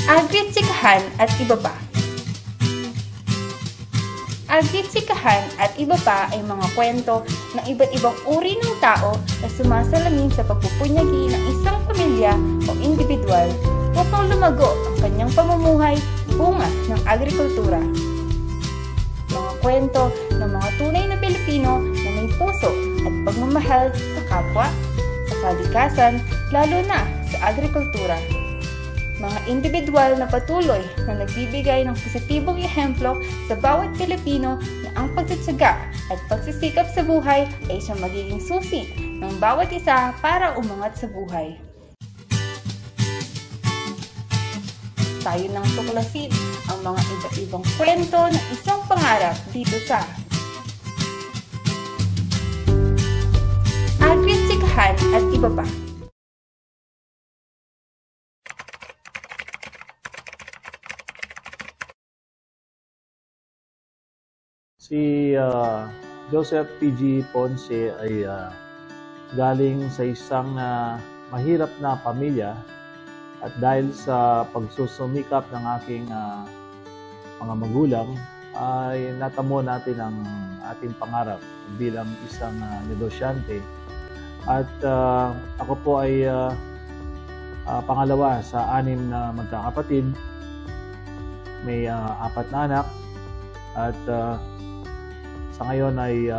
Agritsikahan at iba pa. Agritsikahan at iba pa ay mga kwento ng iba't ibang uri ng tao na sumasalamin sa pagpupunyagi ng isang pamilya o individual upang lumago ang kanyang pamumuhay bunga ng agrikultura. Mga kwento ng mga tunay na Pilipino na may puso at pagmamahal sa kapwa, sa kalikasan, lalo na sa agrikultura. Mga individual na patuloy na nagbibigay ng positibong ehemplo sa bawat Pilipino na ang pagtsatsaga at pagsisikap sa buhay ay siyang magiging susi ng bawat isa para umangat sa buhay. Tayo nang tuklasin ang mga iba-ibang kwento ng isang pangarap dito sa Agritsikahan at iba pa. Si Joseph P.G. Ponce ay galing sa isang mahirap na pamilya at dahil sa pagsusumikap ng aking mga magulang ay natamo natin ang ating pangarap bilang isang negosyante at ako po ay pangalawa sa 6 na magkakapatid. May 4 na anak at sa ngayon ay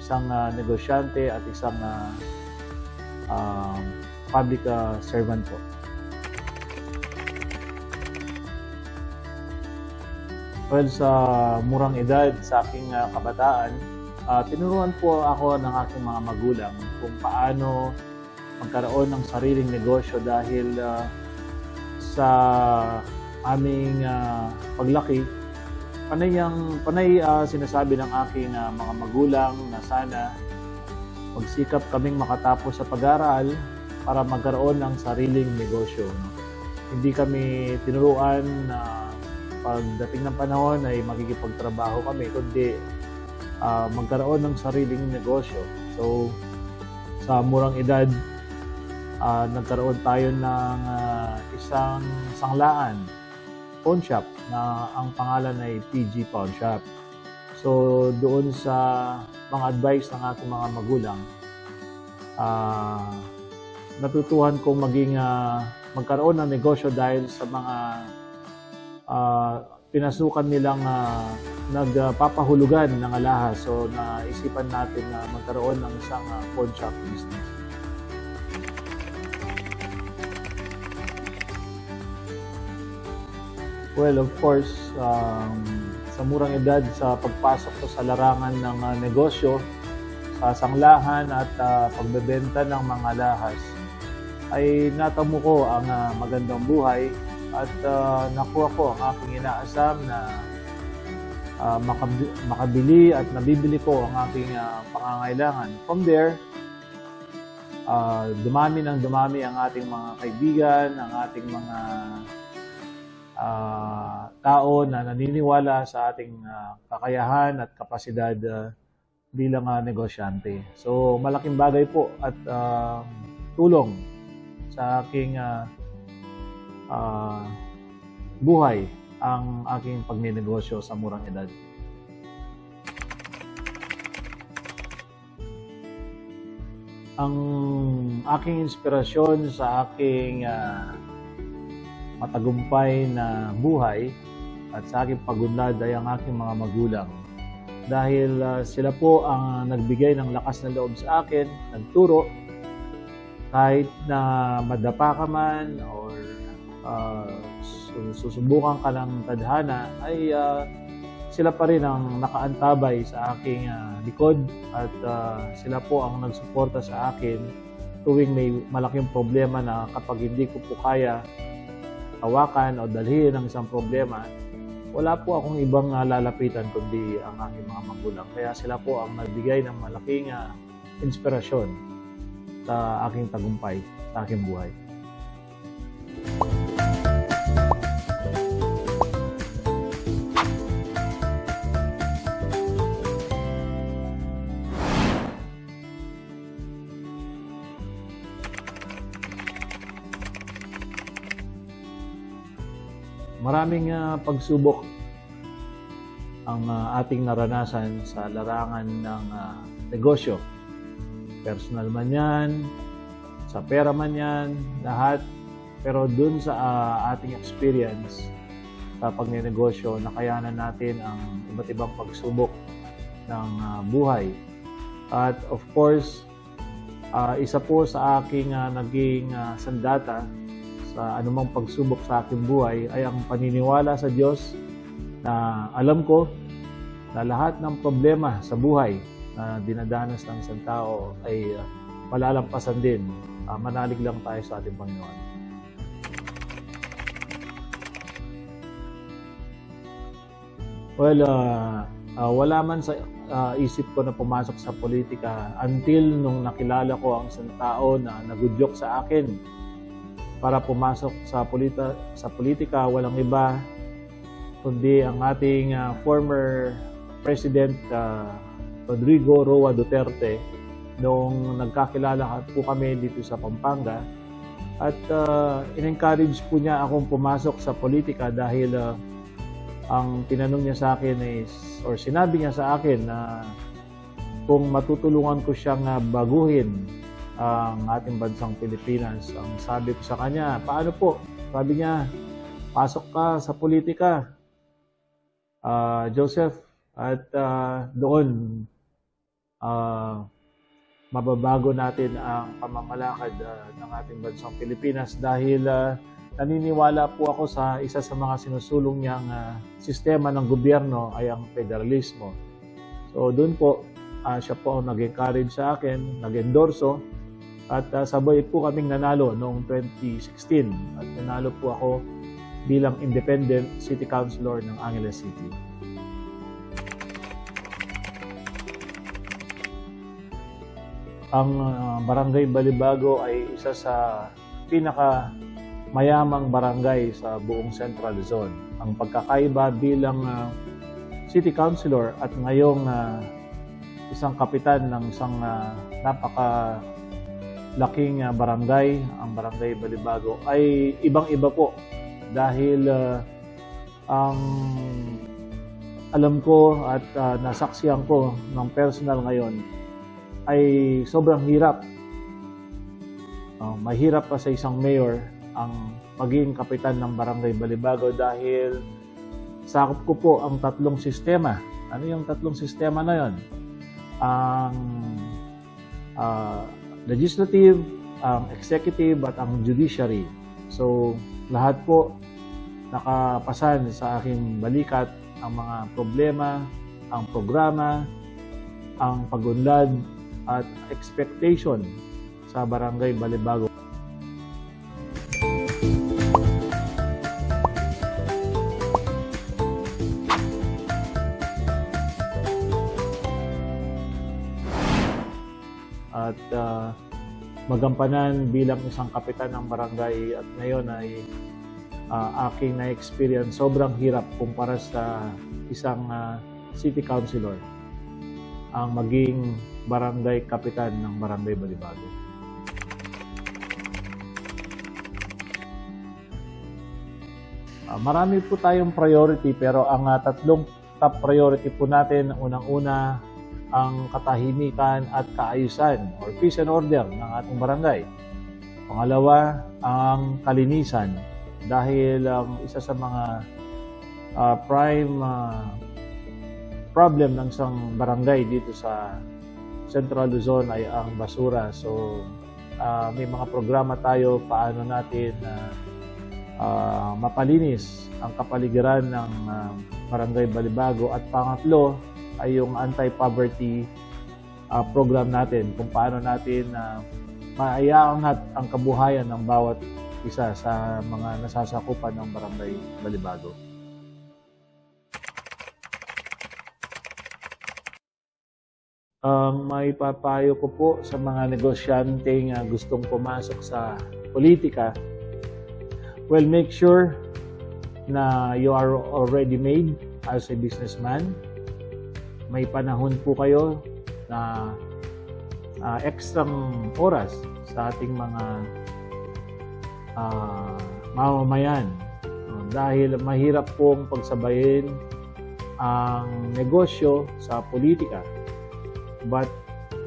isang negosyante at isang public servant po. Well, sa murang edad sa aking kabataan, tinuruan po ako ng aking mga magulang kung paano magkaroon ng sariling negosyo dahil sa aming paglaki, panay sinasabi ng aking mga magulang na sana magsikap kaming makatapos sa pag-aaral para magkaroon ng sariling negosyo. Hindi kami tinuruan na pagdating ng panahon ay magkikipagtrabaho kami, kundi magkaroon ng sariling negosyo. So, sa murang edad, nagkaroon tayo ng isang sanglaan, pawn shop, na ang pangalan ay PG Pawn Shop. So, doon sa mga advice ng aking mga magulang, natutuhan kong magkaroon ng negosyo dahil sa mga pinasukan nilang nagpapahulugan ng alahas. So, naisipan natin na magkaroon ng isang pawn shop business. Well, of course, sa murang edad, sa pagpasok ko sa larangan ng negosyo, sa sanglahan at pagbebenta ng mga alahas, ay natamo ko ang magandang buhay at nakuha ko ang aking inaasam na makabili at nabibili ko ang aking pangangailangan. From there, dumami ang ating mga kaibigan, ang ating mga tao na naniniwala sa ating kakayahan at kapasidad bilang negosyante. So, malaking bagay po at tulong sa aking buhay ang aking pagninegosyo sa murang edad. Ang aking inspirasyon sa aking matagumpay na buhay at sa aking pagunlad ay ang aking mga magulang. Dahil sila po ang nagbigay ng lakas na loob sa akin, nagturo, kahit na madapa ka man or susubukan ka ng tadhana, ay sila pa rin ang nakaantabay sa aking likod at sila po ang nagsuporta sa akin tuwing may malaking problema na kapag hindi ko po kaya hawakan o dalhin ang isang problema, wala po akong ibang lalapitan kundi ang aking mga magulang. Kaya sila po ang nagbigay ng malaking inspirasyon sa aking tagumpay, sa aking buhay. Maraming pagsubok ang ating naranasan sa larangan ng negosyo. Personal man yan, sa pera man yan, lahat. Pero dun sa ating experience sa pagnenegosyo, nakayanan natin ang iba't ibang pagsubok ng buhay. At of course, isa po sa aking naging sandata sa anumang pagsubok sa aking buhay ay ang paniniwala sa Diyos na alam ko na lahat ng problema sa buhay na dinadanas ng isang tao ay malalampasan din. Manalig lang tayo sa ating Panginoon. Well, wala man sa isip ko na pumasok sa politika until nung nakilala ko ang isang tao na nagudyok sa akin para pumasok sa politika. Walang iba kundi ang ating former President Rodrigo Roa Duterte. Noong nagkakilala po kami dito sa Pampanga at in-encourage po niya akong pumasok sa politika dahil ang tinanong niya sa akin is, or sinabi niya sa akin na kung matutulungan ko siyang baguhin ang ating bansang Pilipinas. Ang sabi ko sa kanya, paano po? Sabi niya, pasok ka sa politika, Joseph, at doon mababago natin ang pamamalakad ng ating bansang Pilipinas dahil naniniwala po ako sa isa sa mga sinusulong niyang sistema ng gobyerno ay ang federalismo. So doon po, siya po ang nag-encourage sa akin, nag-endorso at sabay po kaming nanalo noong 2016 at nanalo po ako bilang independent city councilor ng Angeles City. Ang Barangay Balibago ay isa sa pinaka-mayamang barangay sa buong Central Luzon. Ang pagkakaiba bilang city councilor at ngayong isang kapitan ng isang napakalaking barangay, ang Barangay Balibago, ay ibang-iba po dahil ang alam ko at nasaksihan ko ng personal ngayon ay sobrang hirap. Mahirap pa sa isang mayor ang maging kapitan ng Barangay Balibago dahil sakop ko po ang tatlong sistema. Ano yung tatlong sistema na yon? Ang legislative, ang executive, at ang judiciary. So, lahat po nakapasan sa aking balikat ang mga problema, ang programa, ang pagunlad, at expectation sa Barangay Balibago. At magampanan bilang isang kapitan ng barangay at ngayon ay aking na-experience sobrang hirap kumpara sa isang city councilor ang maging barangay kapitan ng Barangay Balibago. Marami po tayong priority pero ang tatlong top priority po natin, unang-una ang katahimikan at kaayusan or peace and order ng ating barangay. Pangalawa, ang kalinisan dahil isa sa mga prime problem ng isang barangay dito sa Central Luzon ay ang basura. So, may mga programa tayo paano natin mapalinis ang kapaligiran ng Barangay Balibago. At pangatlo ay yung anti-poverty program natin, kung paano natin maiaangat ang kabuhayan ng bawat isa sa mga nasasakupan ng Barangay Balibago. May papayo ko po sa mga negosyanteng gustong pumasok sa politika. Well, make sure na you are already made as a businessman. May panahon po kayo na ekstrang oras sa ating mga mamamayan. dahil mahirap pong pagsabayin ang negosyo sa politika. But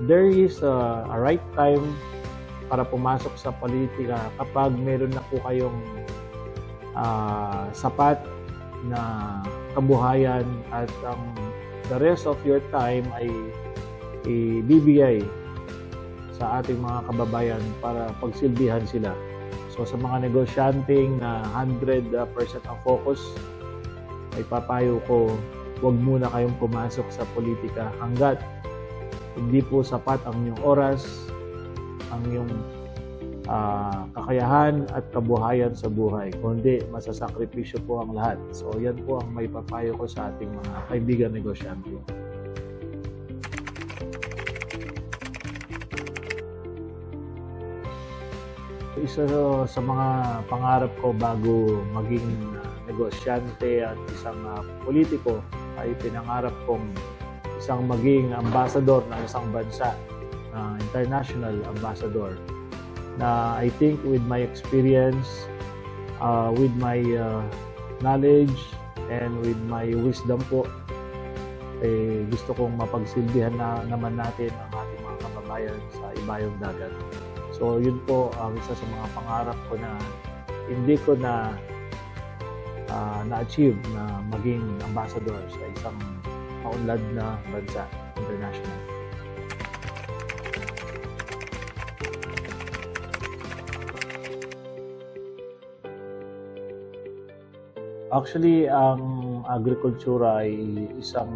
there is a right time para pumasok sa politika kapag meron na po kayong sapat na kabuhayan at ang the rest of your time ay ibibigay sa ating mga kababayan para pagsilbihan sila. So sa mga negosyanteng na 100% ang focus, ay papayo ko, huwag muna kayong pumasok sa politika hanggat hindi po sapat ang inyong oras, ang iyong kakayahan at kabuhayan sa buhay, kundi masasakripisyo po ang lahat. So yan po ang may papayo ko sa ating mga kaibigan negosyante. Isa sa mga pangarap ko bago maging negosyante at isang politiko ay pinangarap kong isang maging ambassador ng isang bansa, international ambassador. Na I think with my experience, with my knowledge, and with my wisdom po, gusto kong mapagsilbihan naman natin ang ating mga kababayan sa ibayong dagat. So yun po ang isa sa mga pangarap ko na hindi ko na-achieve na maging ambassador sa isang maunlad na bansa, international. Actually, ang agrikultura ay isang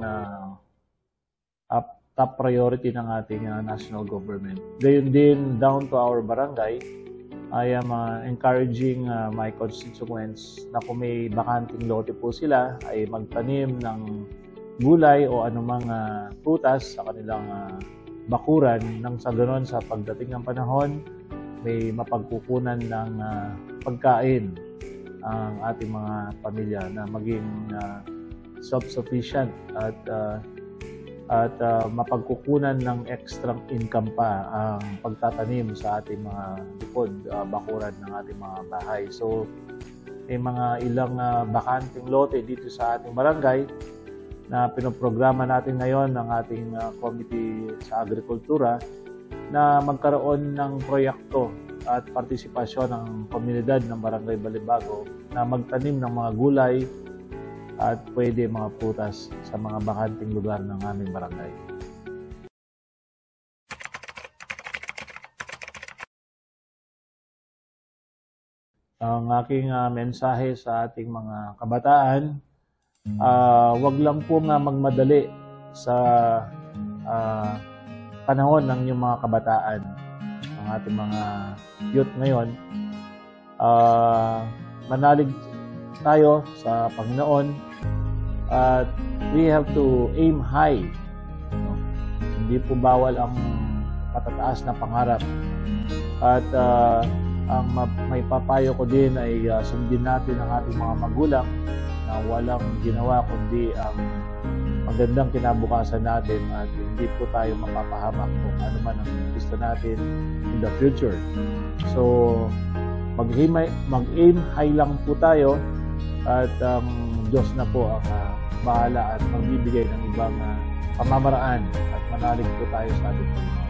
top priority ng ating national government. Gayon din, down to our barangay, I am encouraging my constituents na kung may bakanting lote po sila, ay magtanim ng gulay o anumang prutas sa kanilang bakuran nang sa ganon sa pagdating ng panahon, may mapagkukunan ng pagkain ang ating mga pamilya na maging self-sufficient at mapagkukunan ng extra income pa ang pagtatanim sa ating mga likod, bakuran ng ating mga bahay. So, may mga ilang bakanting lote dito sa ating barangay na pinoprograma natin ngayon ng ating committee sa agrikultura na magkaroon ng proyekto at partisipasyon ng komunidad ng Barangay Balibago na magtanim ng mga gulay at pwede mga prutas sa mga bakanting lugar ng aming barangay. Ang aking mensahe sa ating mga kabataan, wag lang po magmadali sa panahon ng inyong mga kabataan. Ang ating mga youth ngayon, manalig tayo sa Panginoon at we have to aim high. Hindi po bawal ang matataas na pangarap. At ang may papayo ko din ay sundin natin ang ating mga magulang na walang ginawa kundi ang magandang kinabukasan natin at hindi po tayo mapapahamak kung ano man ang gusto natin in the future. So, mag-aim high lang po tayo at Diyos na po ang bahala at magbibigay ng ibang pamamaraan at manalig po tayo sa ating Panginoon.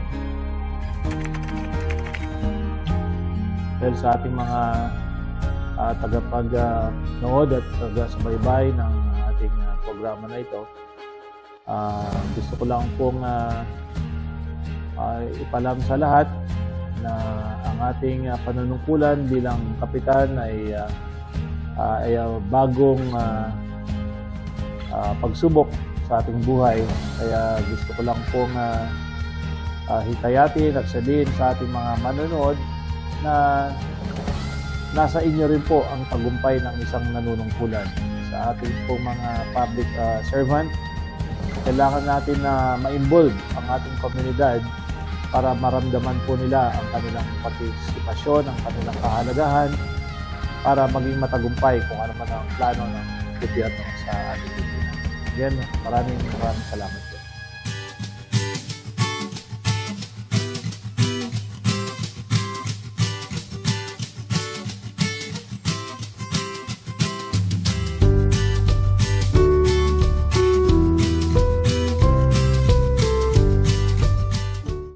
Dahil sa ating mga tagapag-nood at taga-subaybay ng ating programa na ito, gusto ko lang pong ipalam sa lahat na ang ating panunungkulan bilang kapitan ay bagong pagsubok sa ating buhay. Kaya gusto ko lang pong hitayatin at sabihin sa ating mga manonood na nasa inyo rin po ang tagumpay ng isang nanunungkulan. Sa ating pong mga public servant, kailangan natin na ma-involve ang ating komunidad para maramdaman po nila ang kanilang partisipasyon, ang kanilang kahalagahan para maging matagumpay kung ano man ang plano ng gobyerno sa ating Pilipinas. Again, maraming salamat.